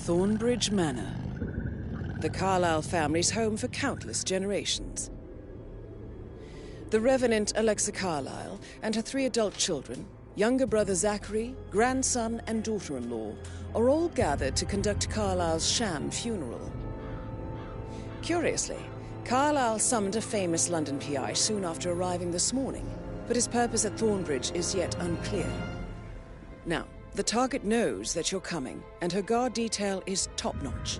Thornbridge Manor. The Carlyle family's home for countless generations. The Revenant Alexa Carlyle and her 3 adult children, younger brother Zachary, grandson and daughter-in-law, are all gathered to conduct Carlyle's sham funeral. Curiously, Carlyle summoned a famous London PI soon after arriving this morning, but his purpose at Thornbridge is yet unclear. Now, the target knows that you're coming, and her guard detail is top-notch.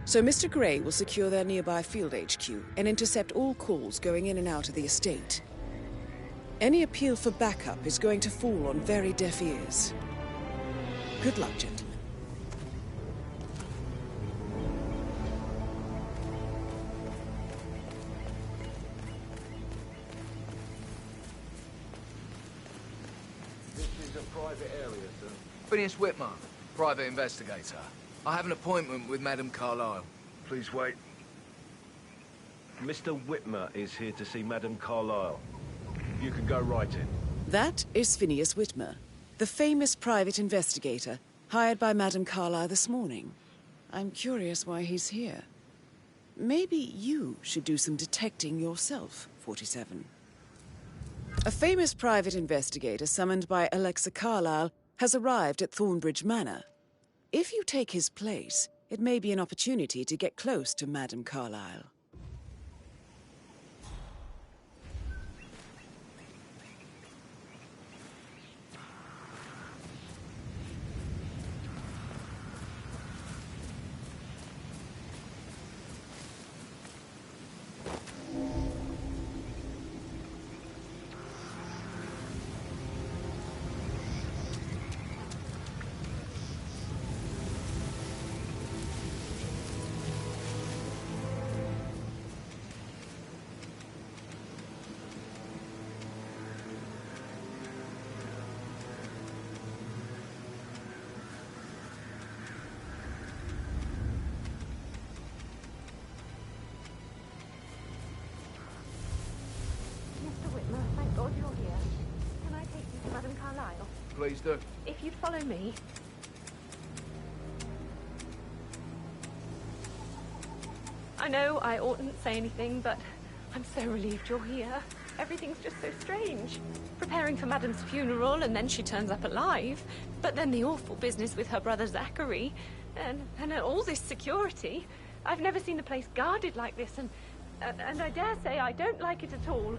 So Mr. Gray will secure their nearby field HQ and intercept all calls going in and out of the estate. Any appeal for backup is going to fall on very deaf ears. Good luck, gentlemen. This is a private area, sir. Phineas Whitmer, private investigator. I have an appointment with Madame Carlyle. Please wait. Mr. Whitmer is here to see Madame Carlyle. You can go right in. That is Phineas Whitmer, the famous private investigator hired by Madame Carlyle this morning. I'm curious why he's here. Maybe you should do some detecting yourself, 47. A famous private investigator summoned by Alexa Carlyle has arrived at Thornbridge Manor. If you take his place, it may be an opportunity to get close to Madame Carlyle. Thank God you're here. Can I take you to Madame Carlyle? Please do. If you'd follow me. I know I oughtn't say anything, but I'm so relieved you're here. Everything's just so strange. Preparing for Madame's funeral, and then she turns up alive. But then the awful business with her brother Zachary, and all this security. I've never seen the place guarded like this, and I dare say I don't like it at all.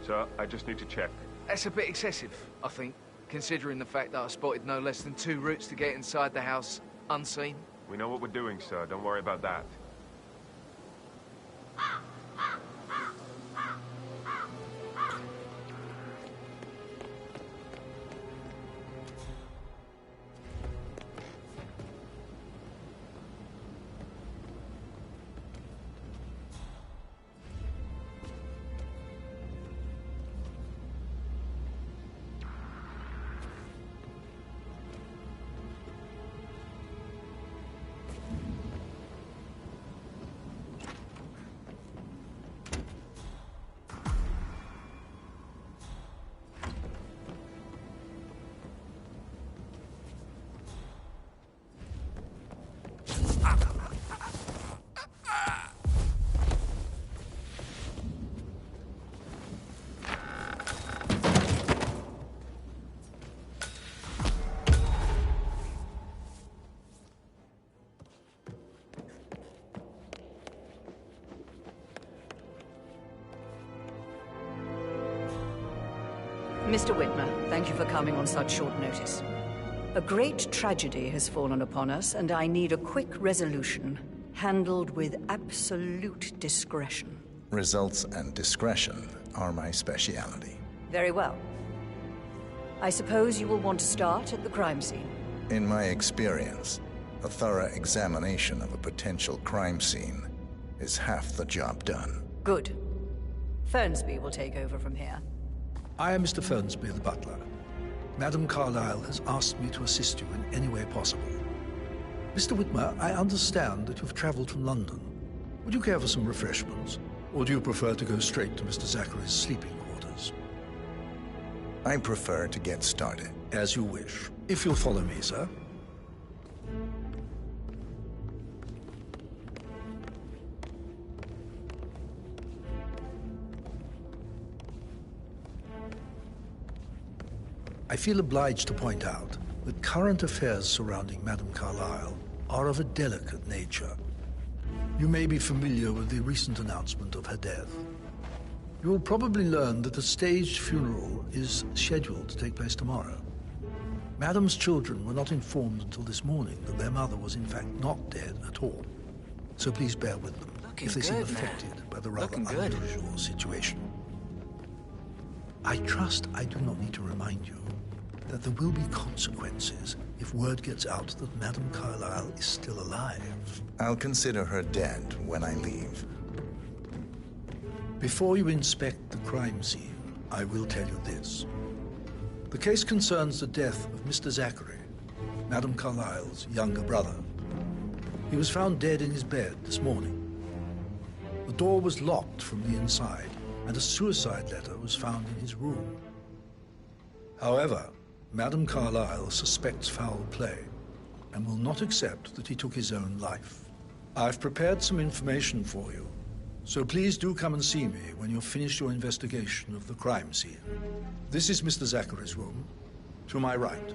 Sir, I just need to check. That's a bit excessive, I think, considering the fact that I spotted no less than 2 routes to get inside the house unseen. We know what we're doing, sir. Don't worry about that. Mr. Whitmer, thank you for coming on such short notice. A great tragedy has fallen upon us, and I need a quick resolution, handled with absolute discretion. Results and discretion are my speciality. Very well. I suppose you will want to start at the crime scene. In my experience, a thorough examination of a potential crime scene is half the job done. Good. Fernsby will take over from here. I am Mr. Fernsby, the butler. Madam Carlyle has asked me to assist you in any way possible. Mr. Whitmer, I understand that you've traveled from London. Would you care for some refreshments? Or do you prefer to go straight to Mr. Zachary's sleeping quarters? I prefer to get started. As you wish. If you'll follow me, sir. I feel obliged to point out that current affairs surrounding Madame Carlyle are of a delicate nature. You may be familiar with the recent announcement of her death. You will probably learn that a staged funeral is scheduled to take place tomorrow. Madame's children were not informed until this morning that their mother was in fact not dead at all. So please bear with them if they seem affected by the rather unusual situation. I trust I do not need to remind you that there will be consequences if word gets out that Madame Carlyle is still alive. I'll consider her dead when I leave. Before you inspect the crime scene, I will tell you this. The case concerns the death of Mr. Zachary, Madame Carlyle's younger brother. He was found dead in his bed this morning. The door was locked from the inside, and a suicide letter was found in his room. However, Madame Carlyle suspects foul play and will not accept that he took his own life. I've prepared some information for you, so please do come and see me when you've finished your investigation of the crime scene. This is Mr. Zachary's room, to my right.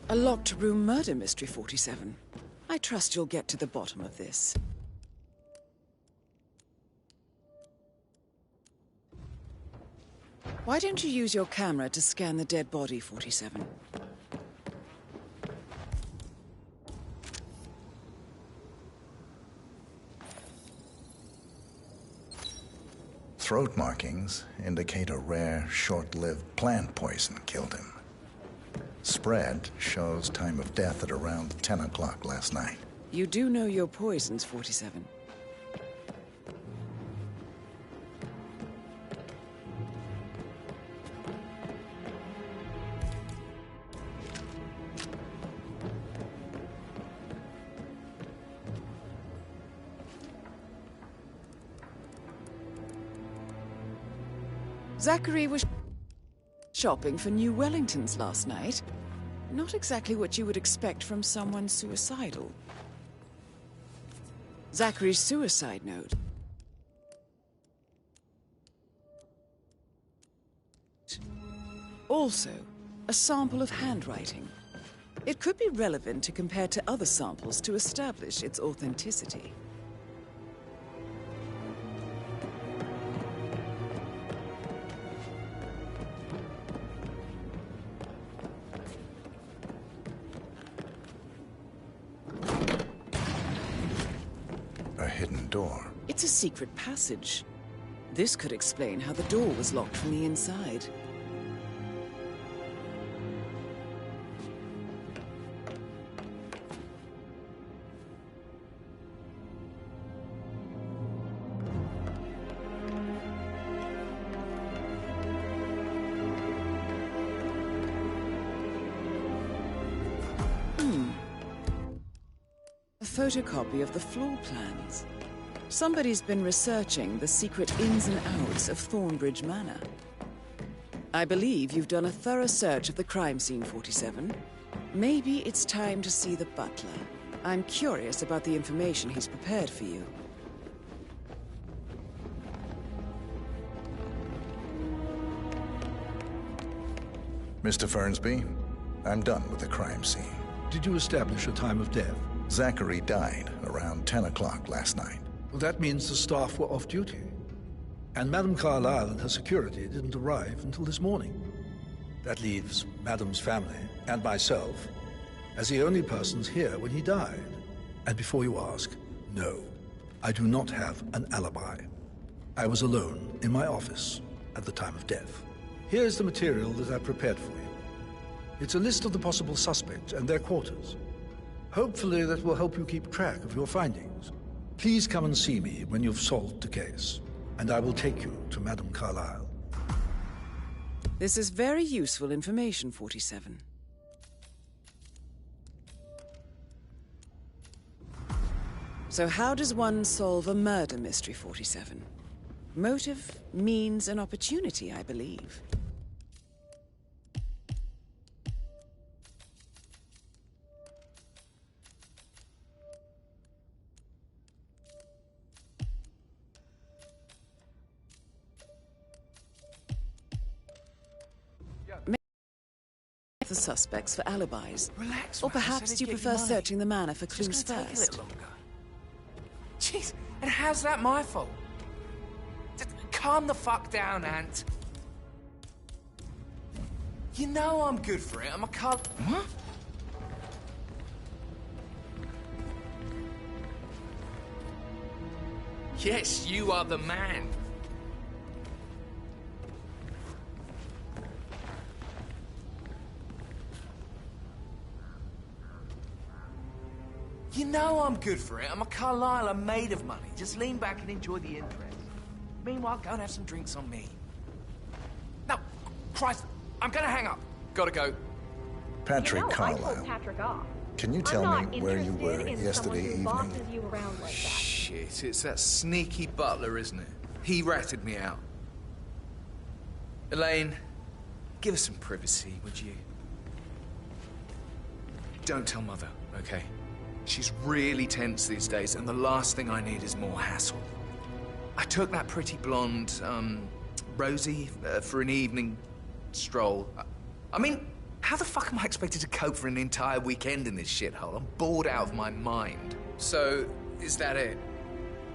A locked room murder mystery, 47. I trust you'll get to the bottom of this. Why don't you use your camera to scan the dead body, 47? Throat markings indicate a rare, short-lived plant poison killed him. Spread shows time of death at around 10 o'clock last night. You do know your poisons, 47. Zachary was shopping for new Wellingtons last night. Not exactly what you would expect from someone suicidal. Zachary's suicide note. Also, a sample of handwriting. It could be relevant to compare to other samples to establish its authenticity. Door. It's a secret passage. This could explain how the door was locked from the inside. A photocopy of the floor plans. Somebody's been researching the secret ins and outs of Thornbridge Manor. I believe you've done a thorough search of the crime scene, 47. Maybe it's time to see the butler. I'm curious about the information he's prepared for you. Mr. Fernsby, I'm done with the crime scene. Did you establish a time of death? Zachary died around 10 o'clock last night. Well, that means the staff were off duty. And Madame Carlyle and her security didn't arrive until this morning. That leaves Madame's family and myself as the only persons here when he died. And before you ask, no, I do not have an alibi. I was alone in my office at the time of death. Here's the material that I prepared for you. It's a list of the possible suspects and their quarters. Hopefully that will help you keep track of your findings. Please come and see me when you've solved the case, and I will take you to Madame Carlyle. This is very useful information, 47. So how does one solve a murder mystery, 47? Motive, means, and opportunity, I believe. The suspects for alibis. Relax, Or man. I perhaps said you I'd get prefer money. searching the manor for It's clues just gonna take a first. little longer. Jeez, and how's that my fault? Just calm the fuck down, Ant. You know I'm good for it. I'm a card. What? Yes, you are the man. You know I'm good for it. I'm a Carlyle. I'm made of money. Just lean back and enjoy the interest. Meanwhile, go and have some drinks on me. No, Christ, I'm gonna hang up. Gotta go. Patrick I Carlyle. told Patrick off. Can you tell me where you were yesterday evening? Bosses you around like that. Shit, it's that sneaky butler, isn't it? He ratted me out. Elaine, give us some privacy, would you? Don't tell Mother, okay? She's really tense these days, and the last thing I need is more hassle. I took that pretty blonde, Rosie, for an evening stroll. I mean, how the fuck am I expected to cope for an entire weekend in this shithole? I'm bored out of my mind. So, is that it?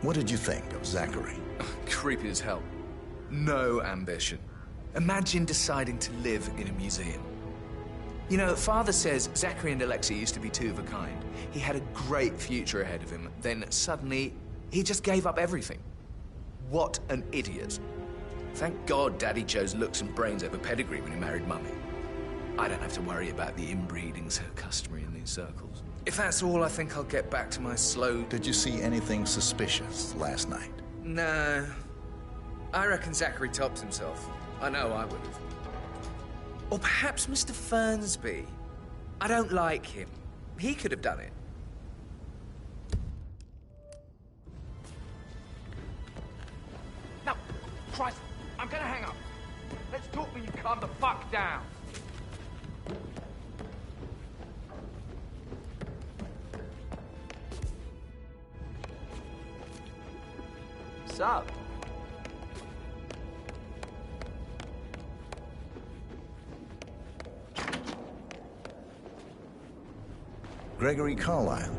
What did you think of Zachary? Creepy as hell. No ambition. Imagine deciding to live in a museum. You know, Father says Zachary and Alexia used to be two of a kind. He had a great future ahead of him. Then suddenly, he just gave up everything. What an idiot. Thank God Daddy chose looks and brains over pedigree when he married Mummy. I don't have to worry about the inbreeding so customary in these circles. If that's all, I think I'll get back to my slow... Did you see anything suspicious last night? No. I reckon Zachary tops himself. I know I would have. Or perhaps Mr. Fernsby. I don't like him. He could have done it. No, Christ, I'm gonna hang up. Let's talk when you calm the fuck down. What's up? Gregory Carlyle,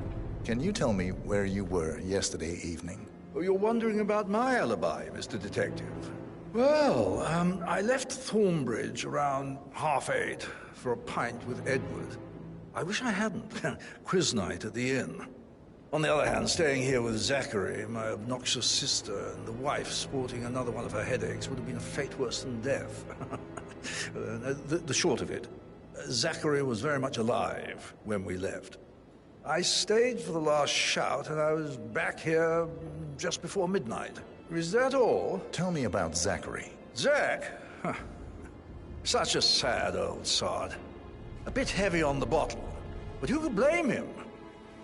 can you tell me where you were yesterday evening? Oh, you're wondering about my alibi, Mr. Detective. Well, I left Thornbridge around 8:30 for a pint with Edward. I wish I hadn't. Quiz night at the inn. On the other hand, staying here with Zachary, my obnoxious sister, and the wife sporting another one of her headaches would have been a fate worse than death. The short of it, Zachary was very much alive when we left. I stayed for the last shout, and I was back here just before midnight. Is that all? Tell me about Zachary. Zach? Huh. Such a sad old sod. A bit heavy on the bottle, but who could blame him?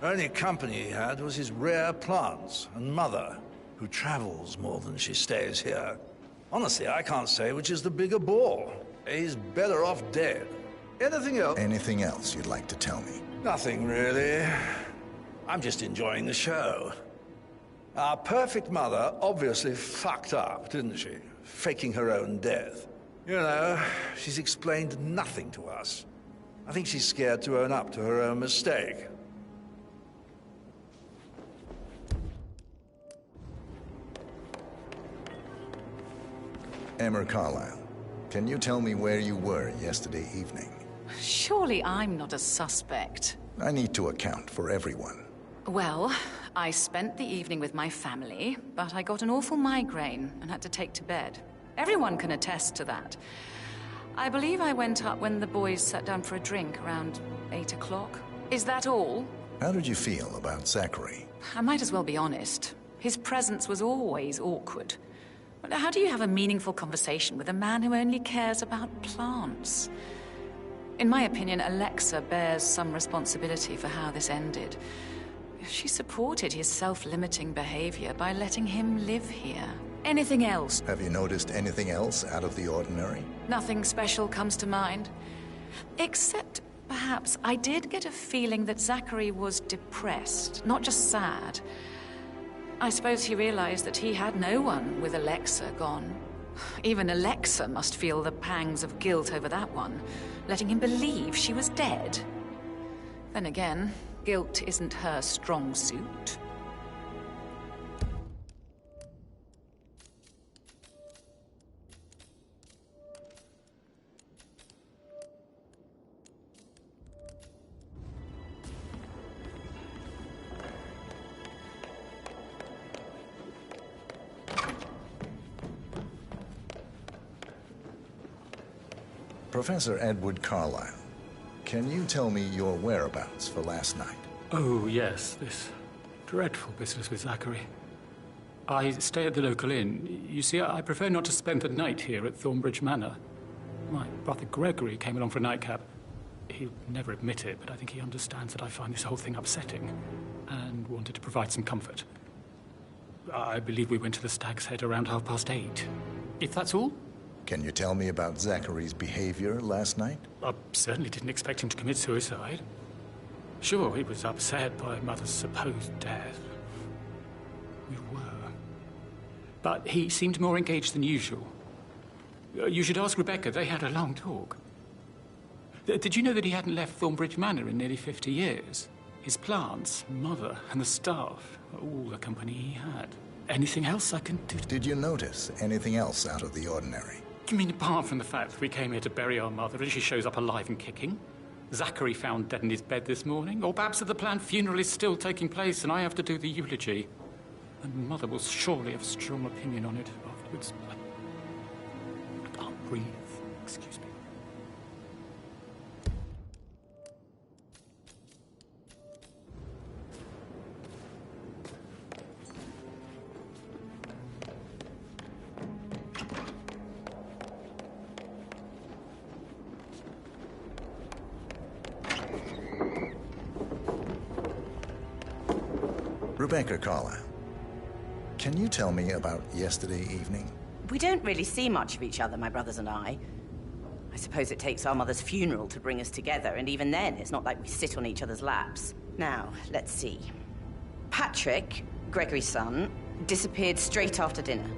Only company he had was his rare plants and Mother, who travels more than she stays here. Honestly, I can't say which is the bigger bore. He's better off dead. Anything else? Anything else you'd like to tell me? Nothing, really. I'm just enjoying the show. Our perfect mother obviously fucked up, didn't she? Faking her own death. You know, she's explained nothing to us. I think she's scared to own up to her own mistake. Emma Carlyle, can you tell me where you were yesterday evening? Surely I'm not a suspect. I need to account for everyone. Well, I spent the evening with my family, but I got an awful migraine and had to take to bed. Everyone can attest to that. I believe I went up when the boys sat down for a drink around 8 o'clock. Is that all? How did you feel about Zachary? I might as well be honest. His presence was always awkward. But how do you have a meaningful conversation with a man who only cares about plants? In my opinion, Alexa bears some responsibility for how this ended. She supported his self-limiting behavior by letting him live here. Anything else? Have you noticed anything else out of the ordinary? Nothing special comes to mind. Except, perhaps, I did get a feeling that Zachary was depressed, not just sad. I suppose he realized that he had no one with Alexa gone. Even Alexa must feel the pangs of guilt over that one, letting him believe she was dead. Then again, guilt isn't her strong suit. Professor Edward Carlyle, can you tell me your whereabouts for last night? Oh, yes, this dreadful business with Zachary. I stay at the local inn. You see, I prefer not to spend the night here at Thornbridge Manor. My brother Gregory came along for a nightcap. He'd never admit it, but I think he understands that I find this whole thing upsetting and wanted to provide some comfort. I believe we went to the Stag's Head around 8:30. If that's all? Can you tell me about Zachary's behavior last night? I certainly didn't expect him to commit suicide. Sure, he was upset by Mother's supposed death. We were. But he seemed more engaged than usual. You should ask Rebecca. They had a long talk. Did you know that he hadn't left Thornbridge Manor in nearly 50 years? His plants, Mother, and the staff, all the company he had. Anything else I can do? Did you notice anything else out of the ordinary? You mean apart from the fact that we came here to bury our mother and she shows up alive and kicking? Zachary found dead in his bed this morning? Or perhaps that the planned funeral is still taking place and I have to do the eulogy? And Mother will surely have a strong opinion on it afterwards. I can't breathe. Excuse me. Rebecca Carlyle, can you tell me about yesterday evening? We don't really see much of each other, my brothers and I. I suppose it takes our mother's funeral to bring us together, and even then, it's not like we sit on each other's laps. Now, let's see. Patrick, Gregory's son, disappeared straight after dinner.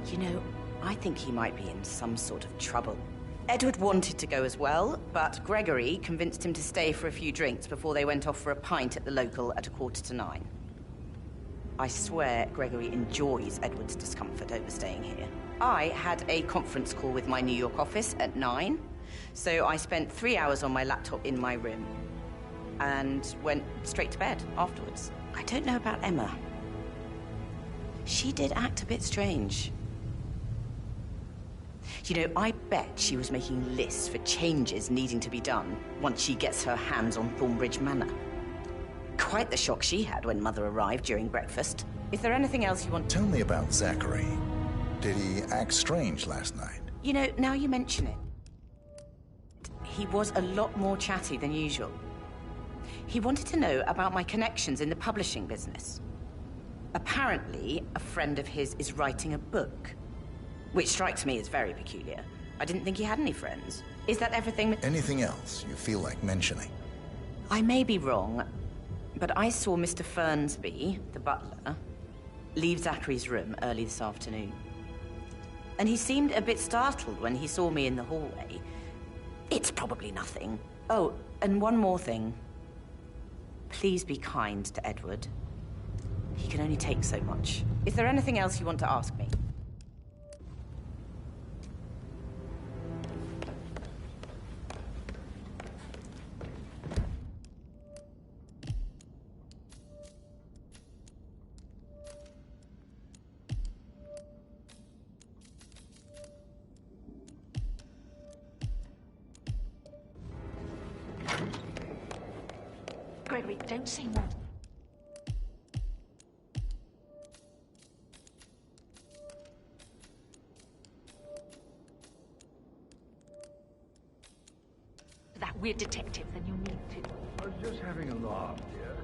You know, I think he might be in some sort of trouble. Edward wanted to go as well, but Gregory convinced him to stay for a few drinks before they went off for a pint at the local at 9:15. I swear Gregory enjoys Edward's discomfort over staying here. I had a conference call with my New York office at 9, so I spent 3 hours on my laptop in my room and went straight to bed afterwards. I don't know about Emma. She did act a bit strange. You know, I bet she was making lists for changes needing to be done once she gets her hands on Thornbridge Manor. Quite the shock she had when Mother arrived during breakfast. Is there anything else you want to... Tell me about Zachary. Did he act strange last night? You know, now you mention it, he was a lot more chatty than usual. He wanted to know about my connections in the publishing business. Apparently, a friend of his is writing a book. Which strikes me as very peculiar. I didn't think he had any friends. Is that everything? Anything else you feel like mentioning? I may be wrong, but I saw Mr. Fernsby, the butler, leave Zachary's room early this afternoon. And he seemed a bit startled when he saw me in the hallway. It's probably nothing. Oh, and one more thing. Please be kind to Edward. He can only take so much. Is there anything else you want to ask me? Gregory, don't say more. That weird detective, then you'll need to. I was just having a laugh, dear.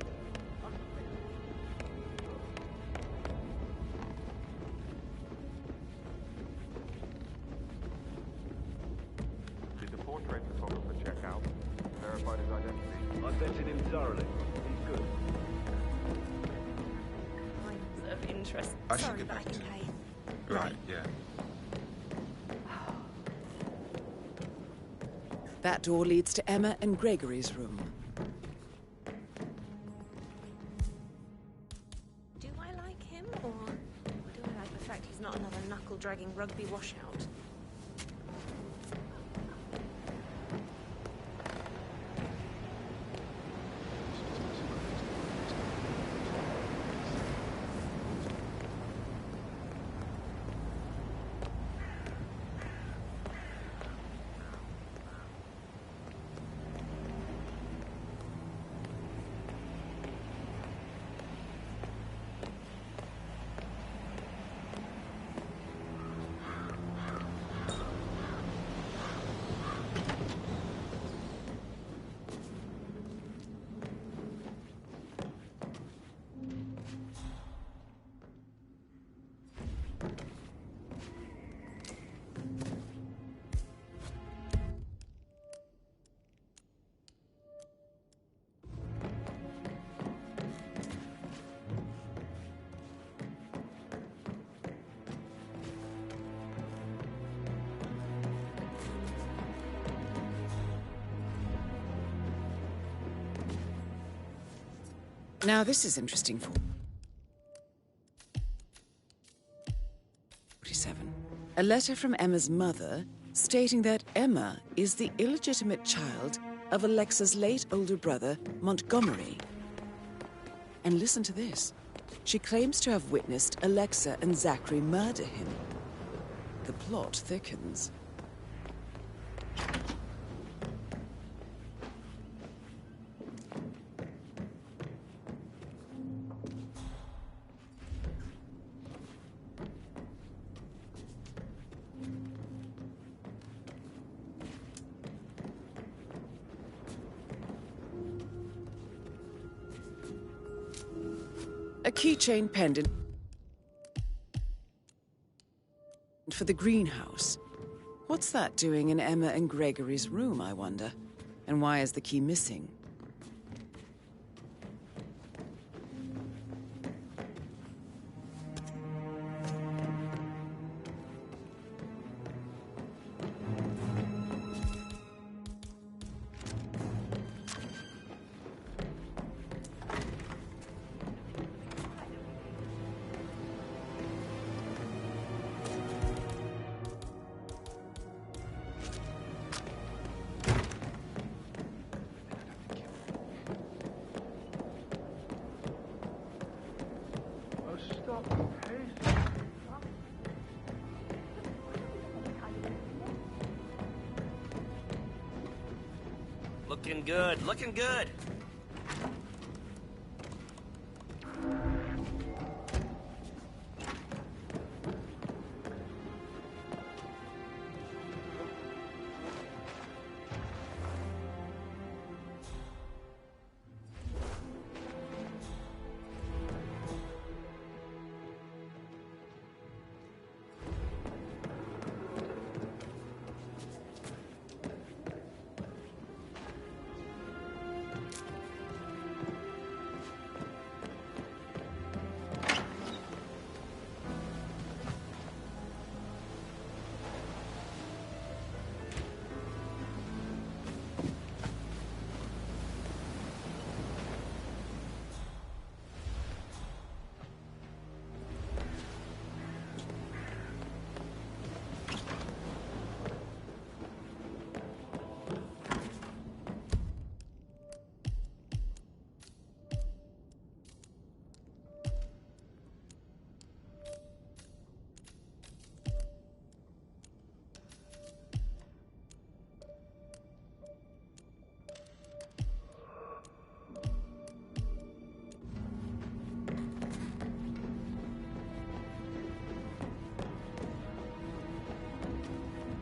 Did the portrait photographer check out? Verified his identity? I vetted him thoroughly. He's good. Lines of interest. I should Sorry, get but I back can to pay. Right, yeah. That door leads to Emma and Gregory's room. Do I like him, or do I like the fact he's not another knuckle-dragging rugby washout? Now this is interesting for 47. A letter from Emma's mother stating that Emma is the illegitimate child of Alexa's late older brother, Montgomery. And listen to this. She claims to have witnessed Alexa and Zachary murder him. The plot thickens. A keychain pendant for the greenhouse. What's that doing in Emma and Gregory's room, I wonder? And why is the key missing? Looking good, looking good.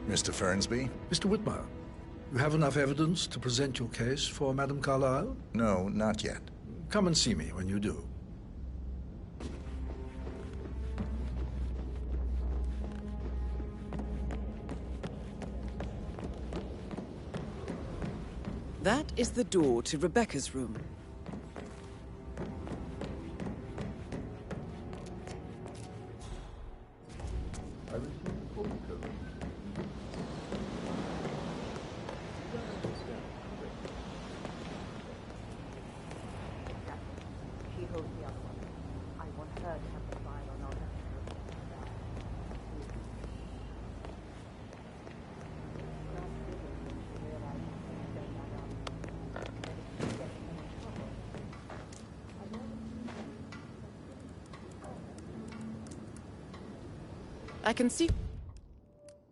Mr. Fernsby? Mr. Whitmer, you have enough evidence to present your case for Madame Carlyle? No, not yet. Come and see me when you do. That is the door to Rebecca's room. I can see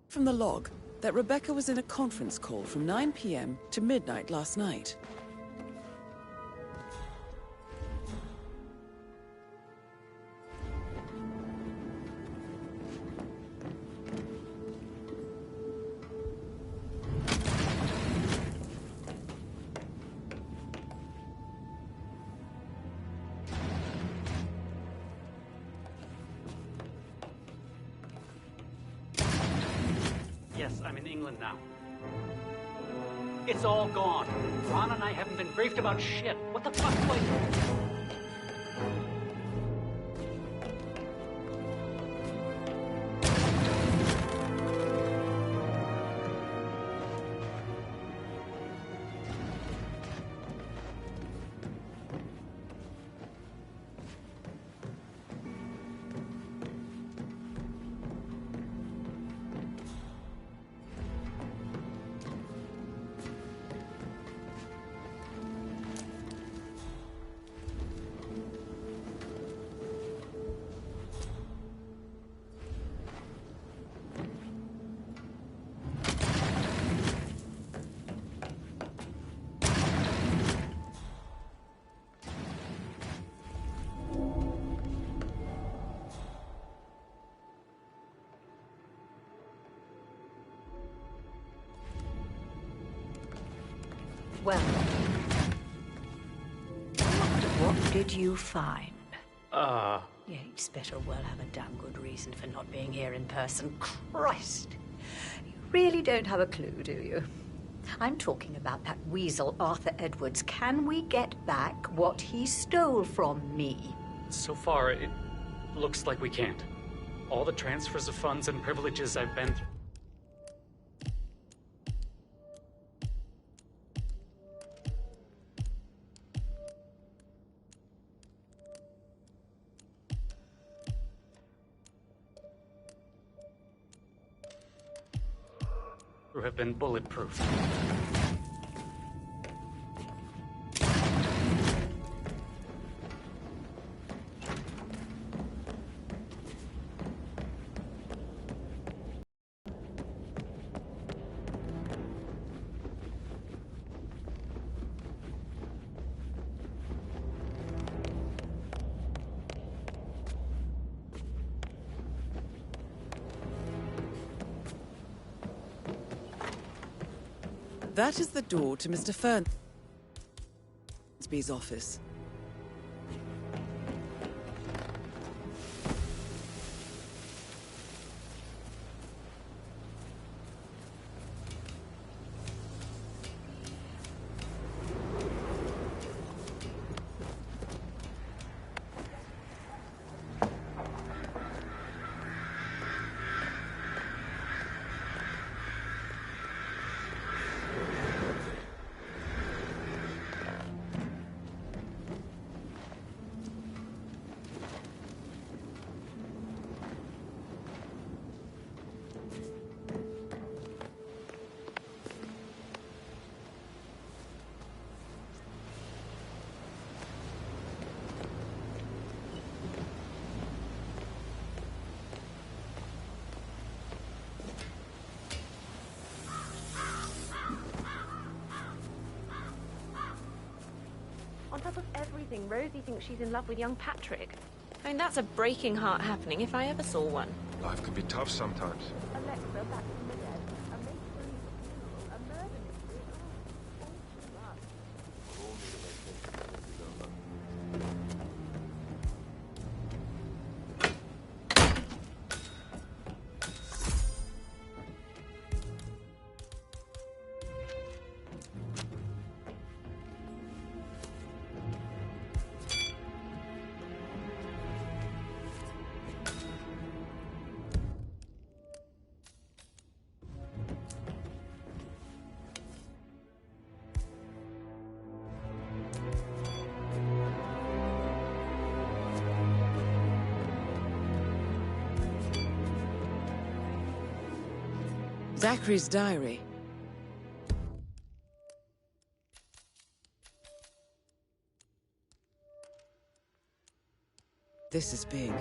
from the log that Rebecca was in a conference call from 9 p.m. to midnight last night. Yes, I'm in England now. It's all gone. Ron and I haven't been briefed about shit. What the fuck do I do? Well, what did you find? You'd better well have a damn good reason for not being here in person. Christ! You really don't have a clue, do you? I'm talking about that weasel, Arthur Edwards. Can we get back what he stole from me? So far, it looks like we can't. All the transfers of funds and privileges I've been through. Have been bulletproof. That is the door to Mr. Fernsby's office. On top of everything, Rosie thinks she's in love with young Patrick. I mean, that's a breaking heart happening if I ever saw one. Life can be tough sometimes. Alexa, back from the dead. Zachary's diary. This is big.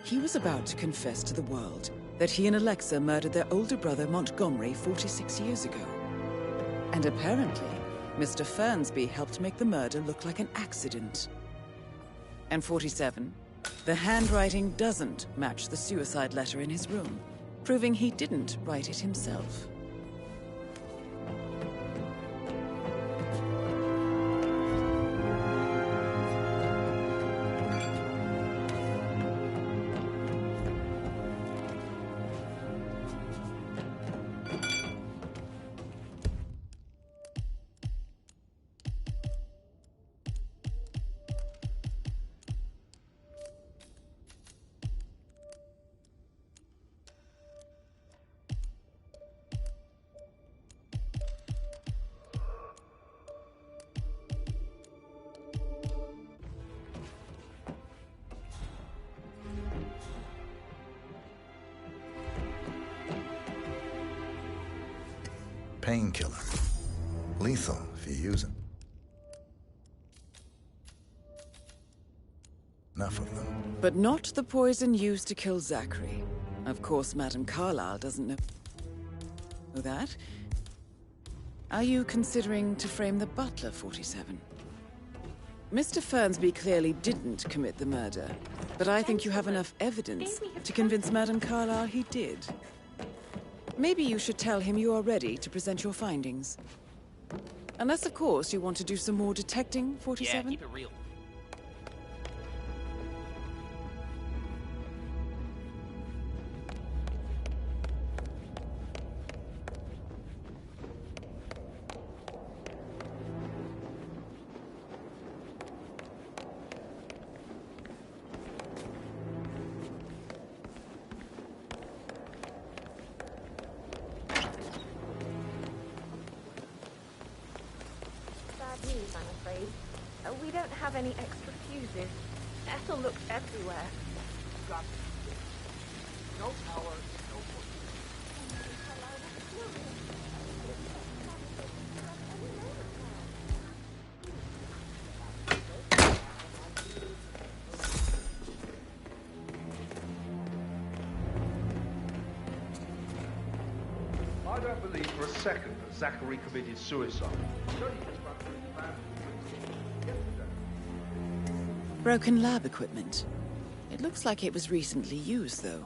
He was about to confess to the world that he and Alexa murdered their older brother Montgomery 46 years ago. And apparently, Mr. Fernsby helped make the murder look like an accident. And 47, the handwriting doesn't match the suicide letter in his room, proving he didn't write it himself. Painkiller. Lethal if you use it. Enough of them. But not the poison used to kill Zachary. Of course, Madame Carlyle doesn't know that. Are you considering to frame the butler, 47? Mr. Fernsby clearly didn't commit the murder, but I think you have enough evidence to convince Madame Carlyle he did. Maybe you should tell him you are ready to present your findings. Unless, of course, you want to do some more detecting, 47? Yeah, keep it real. I'm afraid. We don't have any extra fuses. Ethel looked everywhere. No power, no force. I don't believe for a second that Zachary committed suicide. Broken lab equipment. It looks like it was recently used, though.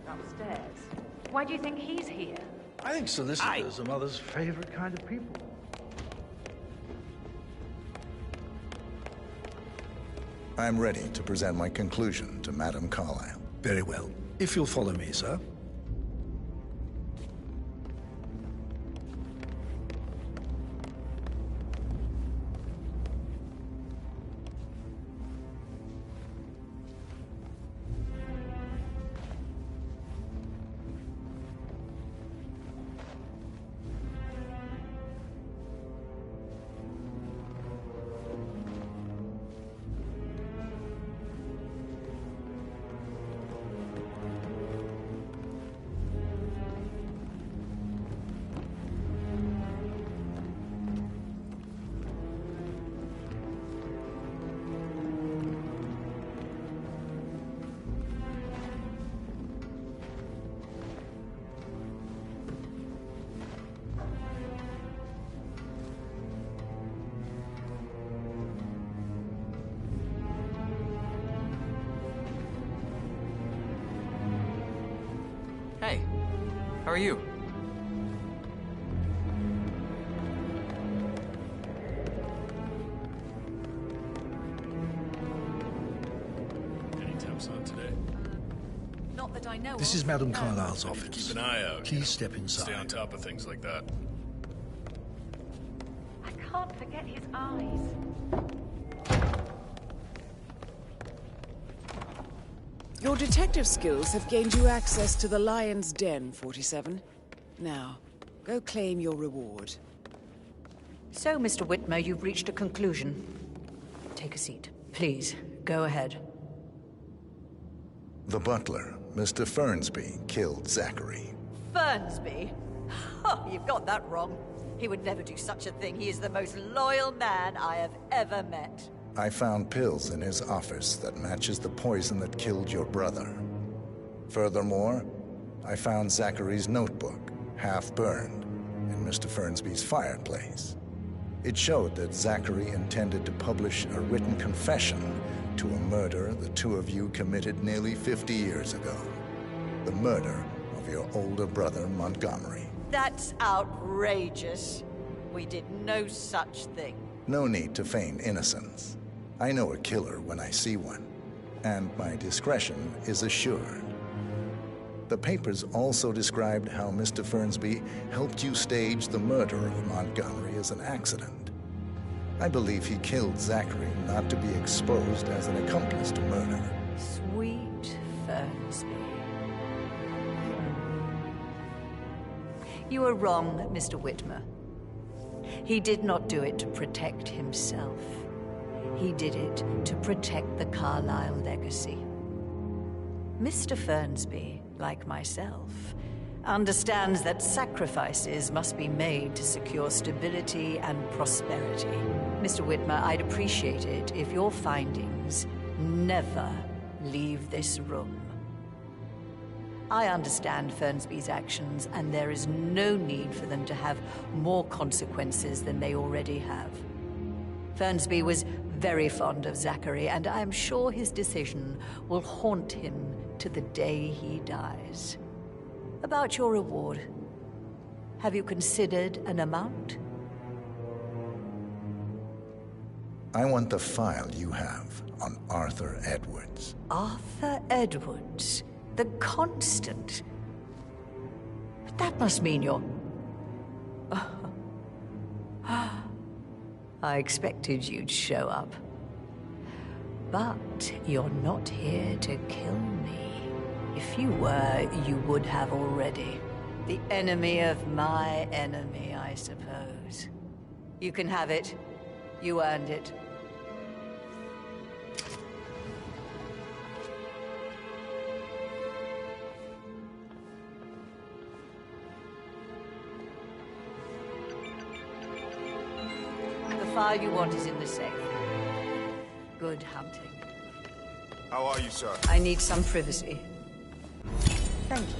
Upstairs. Why do you think he's here? I think solicitors are Mother's favorite kind of people. I'm ready to present my conclusion to Madame Carlyle. Very well. If you'll follow me, sir. How are you? Any temps on today? Not that I know This of. is Madam No. Carlyle's office. Keep an eye out. Please step inside. Stay on top of things like that. I can't forget his eyes. Your detective skills have gained you access to the Lion's Den, 47. Now, go claim your reward. So, Mr. Whitmer, you've reached a conclusion. Take a seat. Please, go ahead. The butler, Mr. Fernsby, killed Zachary. Fernsby? Oh, you've got that wrong. He would never do such a thing. He is the most loyal man I have ever met. I found pills in his office that matches the poison that killed your brother. Furthermore, I found Zachary's notebook, half burned, in Mr. Fernsby's fireplace. It showed that Zachary intended to publish a written confession to a murder the two of you committed nearly 50 years ago. The murder of your older brother, Montgomery. That's outrageous. We did no such thing. No need to feign innocence. I know a killer when I see one, and my discretion is assured. The papers also described how Mr. Fernsby helped you stage the murder of Montgomery as an accident. I believe he killed Zachary not to be exposed as an accomplice to murder. Sweet Fernsby. You are wrong, Mr. Whitmer. He did not do it to protect himself. He did it to protect the Carlyle legacy. Mr. Fernsby, like myself, understands that sacrifices must be made to secure stability and prosperity. Mr. Whitmer, I'd appreciate it if your findings never leave this room. I understand Fernsby's actions, and there is no need for them to have more consequences than they already have. Fernsby was very fond of Zachary, and I am sure his decision will haunt him to the day he dies. About your reward, have you considered an amount? I want the file you have on Arthur Edwards. Arthur Edwards, the Constant. But that must mean you're... I expected you'd show up. But you're not here to kill me. If you were, you would have already. The enemy of my enemy, I suppose. You can have it. You earned it. The file you want is in the safe. Good hunting. How are you, sir? I need some privacy. Thank you.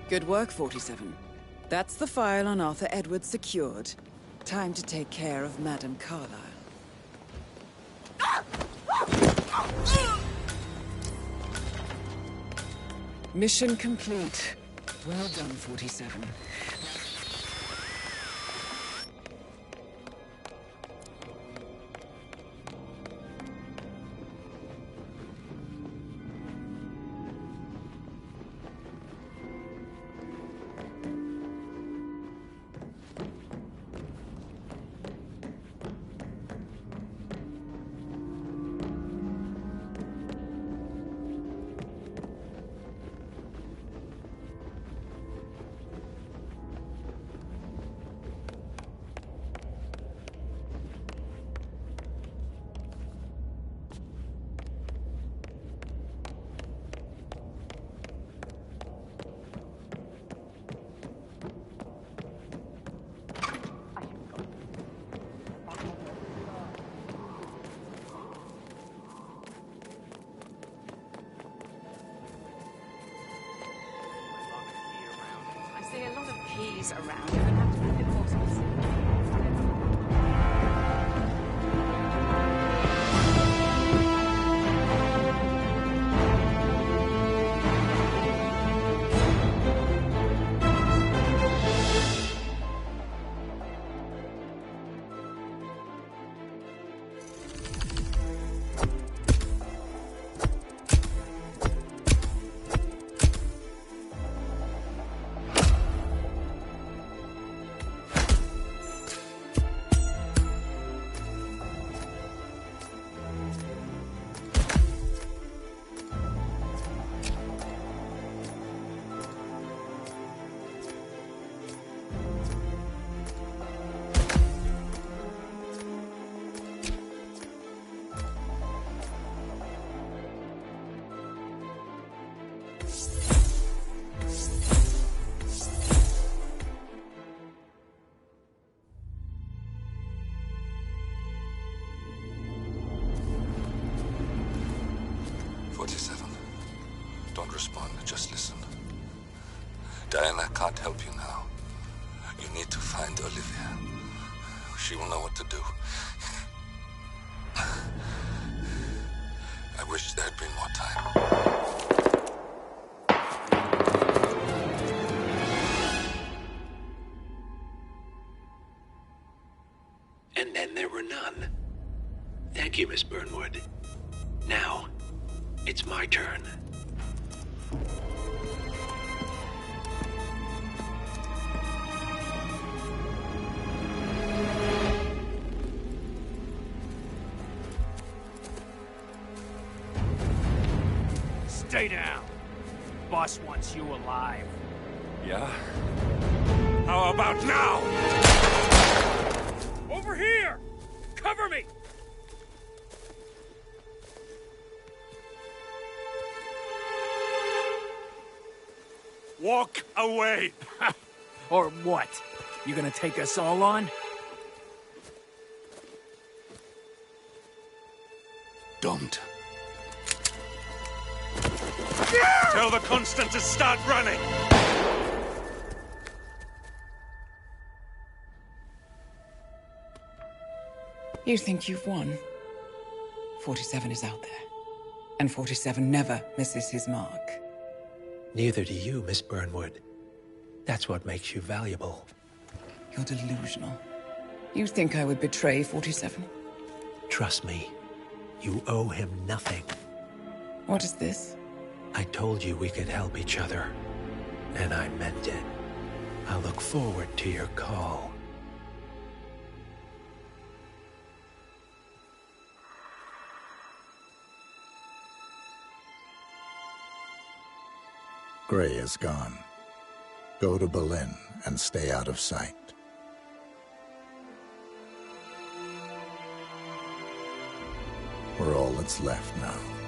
Good work, 47. That's the file on Arthur Edwards secured. Time to take care of Madam Carlyle. Mission complete. Well done, 47. I see a lot of keys around. You're going to have to be a bit more specific. can't help you now. You need to find Olivia. She will know what to do. I wish there had been more time. And then there were none. Thank you, Miss Burnwood. Now, it's my turn. Stay down. Boss wants you alive. Yeah? How about now? Over here! Cover me! Walk away! Or what? You gonna take us all on? Don't. Tell the Constant to start running! You think you've won? 47 is out there. And 47 never misses his mark. Neither do you, Miss Burnwood. That's what makes you valuable. You're delusional. You think I would betray 47? Trust me, you owe him nothing. What is this? I told you we could help each other, and I meant it. I look forward to your call. Gray is gone. Go to Berlin and stay out of sight. We're all that's left now.